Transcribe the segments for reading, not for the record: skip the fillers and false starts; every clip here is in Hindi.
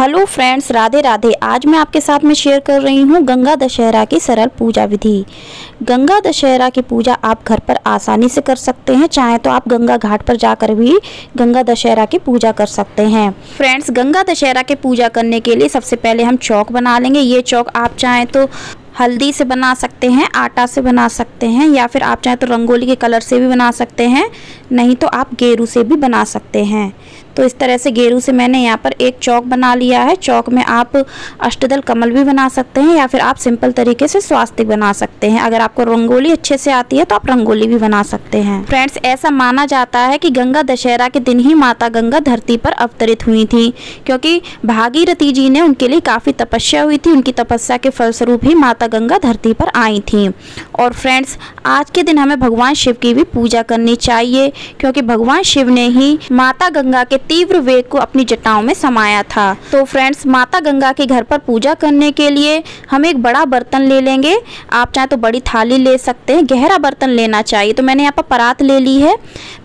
Hello friends, Radhe Radhe. आज मैं आपके साथ में शेयर कर रही हूँ गंगा दशहरा की सरल पूजा विधि। गंगा दशहरा की पूजा आप घर पर आसानी से कर सकते हैं। चाहे तो आप गंगा घाट पर जाकर भी गंगा दशहरा की पूजा कर सकते हैं। फ्रेंड्स, गंगा दशहरा की पूजा करने के लिए सबसे पहले हम चौक बना लेंगे। ये चौक आप चाहें तो हल्दी से बना सकते हैं, आटा से बना सकते हैं, या फिर आप चाहें तो रंगोली के कलर से भी बना सकते हैं, नहीं तो आप गेरू से भी बना सकते हैं। तो इस तरह से गेरू से मैंने यहाँ पर एक चौक बना लिया है। चौक में आप अष्टदल कमल भी बना सकते हैं, या फिर आप सिंपल तरीके से स्वास्तिक बना सकते हैं। अगर आपको रंगोली अच्छे से आती है तो आप रंगोली भी बना सकते हैं। फ्रेंड्स, ऐसा माना जाता है कि गंगा दशहरा के दिन ही माता गंगा धरती पर अवतरित हुई थी, क्योंकि भागीरथी जी ने उनके लिए काफ़ी तपस्या हुई थी। उनकी तपस्या के फलस्वरूप ही माता गंगा धरती पर आई थी। और फ्रेंड्स, आज के दिन हमें भगवान शिव की भी पूजा करनी चाहिए, क्योंकि भगवान शिव ने ही माता गंगा के तीव्र वेग को अपनी जटाओं में समाया था। तो फ्रेंड्स, माता गंगा के घर पर पूजा करने के लिए हम एक बड़ा बर्तन ले लेंगे। आप चाहे तो बड़ी थाली ले सकते हैं, गहरा बर्तन लेना चाहिए। तो मैंने यहाँ पर परात ले ली है।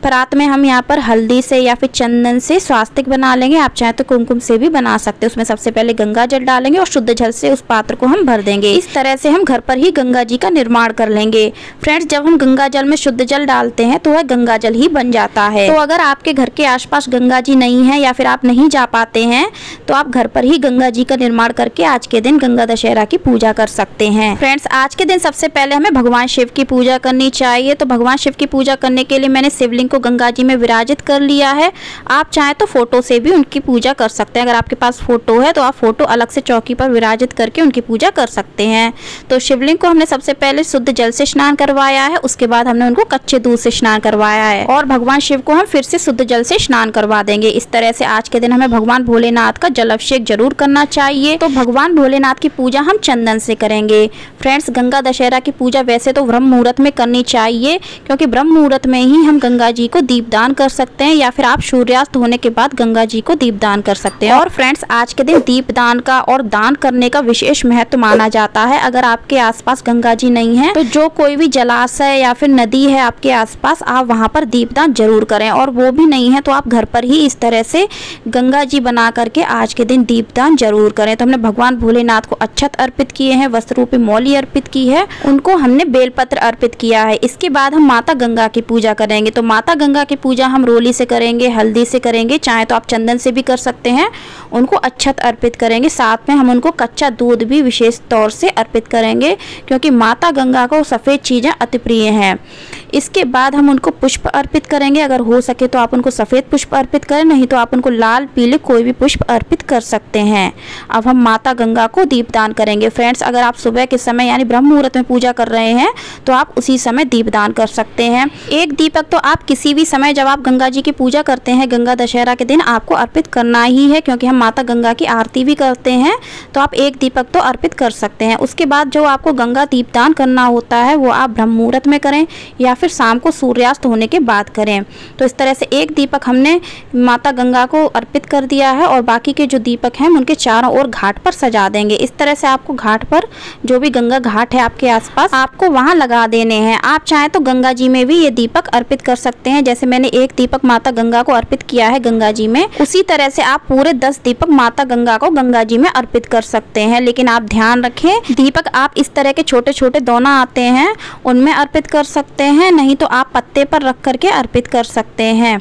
परात में हम यहाँ पर हल्दी से या फिर चंदन से स्वास्तिक बना लेंगे। आप चाहे तो कुमकुम से भी बना सकते हैं। उसमें सबसे पहले गंगा जल डालेंगे और शुद्ध जल से उस पात्र को हम भर देंगे। इस तरह से हम घर पर ही गंगा जी का निर्माण कर लेंगे। फ्रेंड्स, जब हम गंगा जल में शुद्ध जल डालते हैं तो वह गंगा जल ही बन जाता है। तो अगर आपके घर के आसपास गंगा जी नहीं है या फिर आप नहीं जा पाते हैं तो आप घर पर ही गंगा जी का निर्माण करके आज के दिन गंगा दशहरा की पूजा कर सकते हैं। फ्रेंड्स, आज के दिन सबसे पहले हमें भगवान शिव की पूजा करनी चाहिए। तो भगवान शिव की पूजा करने के लिए मैंने शिवलिंग को गंगा जी में विराजित कर लिया है। आप चाहे तो फोटो से भी उनकी पूजा कर सकते हैं। अगर आपके पास फोटो है तो आप फोटो अलग से चौकी पर विराजित करके उनकी पूजा कर सकते हैं। तो शिवलिंग को हमने सबसे पहले शुद्ध जल से स्नान करवाया है, उसके बाद हमने उनको कच्चे दूध से स्नान करवाया है, और भगवान शिव को हम फिर से शुद्ध जल से स्नान करवा देंगे। इस तरह से आज के दिन हमें भगवान भोलेनाथ का जल अभिषेक जरूर करना चाहिए। तो भगवान भोलेनाथ की पूजा हम चंदन से करेंगे। फ्रेंड्स, गंगा दशहरा की पूजा वैसे तो ब्रह्म मुहूर्त में करनी चाहिए, क्योंकि ब्रह्म मुहूर्त में ही हम गंगा जी को दीपदान कर सकते हैं, या फिर आप सूर्यास्त होने के बाद गंगा जी को दीपदान कर सकते हैं। और फ्रेंड्स, आज के दिन दीपदान का और दान करने का विशेष महत्व माना जाता है। अगर आपके आसपास गंगा जी नहीं है तो जो कोई भी जलाशय या फिर नदी है आपके आसपास, आप वहां पर दीपदान जरूर करें। और वो भी नहीं है तो आप घर पर ही इस तरह से गंगा जी बना करके आज के दिन दीपदान जरूर करें। तो हमने भगवान भोलेनाथ को अक्षत अर्पित किए हैं, वस्त्र रूपी मौली अर्पित की है, उनको हमने बेलपत्र अर्पित किया है। इसके बाद हम माता गंगा की पूजा करेंगे। तो माता गंगा की पूजा हम रोली से करेंगे, हल्दी से करेंगे, चाहे तो आप चंदन से भी कर सकते हैं। उनको अक्षत अर्पित करेंगे, साथ में हम उनको कच्चा दूध भी विशेष तौर से अर्पित करेंगे, क्योंकि माता गंगा को सफ़ेद चीज़ें अति प्रिय हैं। इसके बाद हम उनको पुष्प अर्पित करेंगे। अगर हो सके तो आप उनको सफ़ेद पुष्प अर्पित करें, नहीं तो आप उनको लाल पीले कोई भी पुष्प अर्पित कर सकते हैं। अब हम माता गंगा को दीपदान करेंगे। फ्रेंड्स, अगर आप सुबह के समय यानी ब्रह्म मुहूर्त में पूजा कर रहे हैं तो आप उसी समय दीपदान कर सकते हैं। एक दीपक तो आप किसी भी समय जब आप गंगा जी की पूजा करते हैं गंगा दशहरा के दिन आपको अर्पित करना ही है, क्योंकि हम माता गंगा की आरती भी करते हैं। तो आप एक दीपक तो अर्पित कर सकते हैं। उसके बाद जो आपको गंगा दीपदान करना होता है वो आप ब्रह्म मुहूर्त में करें या फिर शाम को सूर्यास्त होने के बाद करें। तो इस तरह से एक दीपक हमने माता गंगा को अर्पित कर दिया है, और बाकी के जो दीपक हैं उनके चारों ओर घाट पर सजा देंगे। इस तरह से आपको घाट पर जो भी गंगा घाट है आपके आसपास आपको वहां लगा देने हैं। आप चाहें तो गंगा जी में भी ये दीपक अर्पित कर सकते हैं। जैसे मैंने एक दीपक माता गंगा को अर्पित किया है गंगा जी में, उसी तरह से आप पूरे 10 दीपक माता गंगा को गंगा जी में अर्पित कर सकते हैं। लेकिन आप ध्यान रखें, दीपक आप इस तरह के छोटे छोटे दोना आते हैं उनमें अर्पित कर सकते हैं, नहीं तो आप पत्ते पर रख करके अर्पित कर सकते हैं।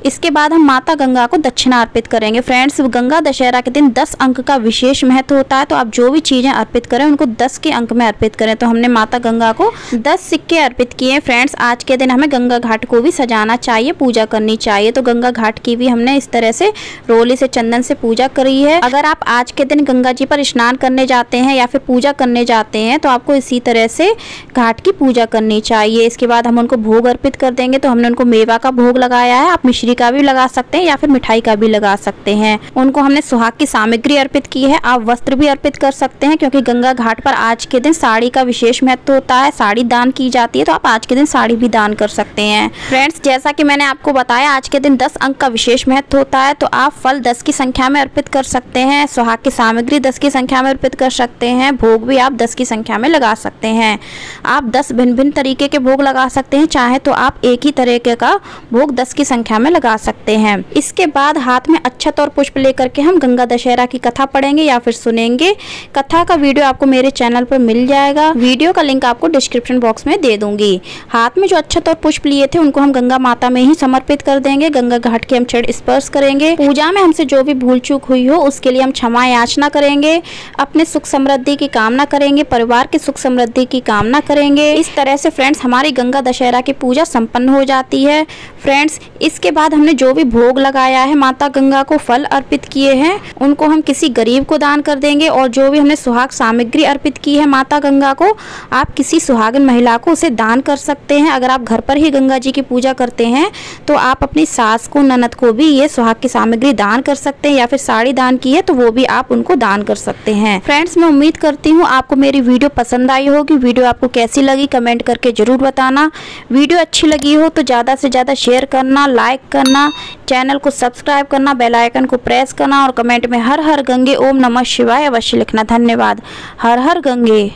इसके बाद हम माता गंगा को दक्षिणा अर्पित करेंगे। फ्रेंड्स, गंगा दशहरा के दिन 10 अंक का विशेष महत्व होता है। तो आप जो भी चीज़ें अर्पित करें उनको 10 के अंक में अर्पित करें। तो हमने माता गंगा को 10 सिक्के अर्पित किए। फ्रेंड्स, आज के दिन हमें गंगा घाट को भी सजाना चाहिए, पूजा करनी चाहिए। तो गंगा घाट की भी हमने इस तरह से रोली से चंदन से पूजा करी है। अगर आप आज के दिन गंगा जी पर स्नान करने जाते हैं या फिर पूजा करने जाते हैं तो आपको इसी तरह से घाट की पूजा करनी चाहिए। इसके बाद हम उनको भोग अर्पित कर देंगे। तो हमने उनको मेवा का भोग लगाया है, आप मिश्री का भी लगा सकते हैं या फिर मिठाई का भी लगा सकते हैं। उनको हमने सुहाग की सामग्री अर्पित की है। आप वस्त्र भी अर्पित कर सकते हैं, क्योंकि गंगा घाट पर आज के दिन साड़ी का विशेष महत्व होता है, साड़ी दान की जाती है। तो आप आज के दिन साड़ी भी दान कर सकते हैं। फ्रेंड्स, जैसा कि मैंने आपको बताया आज के दिन 10 अंक का विशेष महत्व होता है। तो आप फल 10 की संख्या में अर्पित कर सकते हैं, सुहाग की सामग्री 10 की संख्या में अर्पित कर सकते हैं, भोग भी आप 10 की संख्या में लगा सकते हैं। आप 10 भिन्न भिन्न तरीके के भोग लगा सकते हैं, चाहे तो आप एक ही तरीके का भोग 10 की संख्या में लगा सकते हैं। इसके बाद हाथ में अक्षत और पुष्प लेकर के हम गंगा दशहरा की कथा पढ़ेंगे या फिर सुनेंगे। कथा का वीडियो आपको मेरे चैनल पर मिल जाएगा, वीडियो का लिंक आपको डिस्क्रिप्शन बॉक्स में दे दूंगी। हाथ में जो अक्षत और पुष्प लिए थे उनको हम गंगा माता में ही समर्पित कर देंगे। गंगा घाट के हम चरण स्पर्श करेंगे। पूजा में हमसे जो भी भूल चूक हुई हो उसके लिए हम क्षमा याचना करेंगे, अपने सुख समृद्धि की कामना करेंगे, परिवार की सुख समृद्धि की कामना करेंगे। इस तरह से फ्रेंड्स हमारी गंगा दशहरा की पूजा संपन्न हो जाती है। फ्रेंड्स इसके बाद हमने जो भी भोग लगाया है, माता गंगा को फल अर्पित किए हैं, उनको हम किसी गरीब को दान कर देंगे। और जो भी हमने सुहाग सामग्री अर्पित की है माता गंगा को, आप किसी सुहागिन महिला को उसे दान कर सकते हैं। अगर आप घर पर ही गंगा जी की पूजा करते हैं तो आप अपनी सास को, ननद को भी ये सुहाग की सामग्री दान कर सकते हैं, या फिर साड़ी दान की है तो वो भी आप उनको दान कर सकते हैं। फ्रेंड्स मैं उम्मीद करती हूँ आपको मेरी वीडियो पसंद आई होगी। वीडियो आपको कैसी लगी कमेंट करके जरूर बताना। वीडियो अच्छी लगी हो तो ज़्यादा से ज़्यादा शेयर करना, लाइक करना, चैनल को सब्सक्राइब करना, बेल आइकन को प्रेस करना और कमेंट में हर हर गंगे ओम नमः शिवाय अवश्य लिखना। धन्यवाद। हर हर गंगे।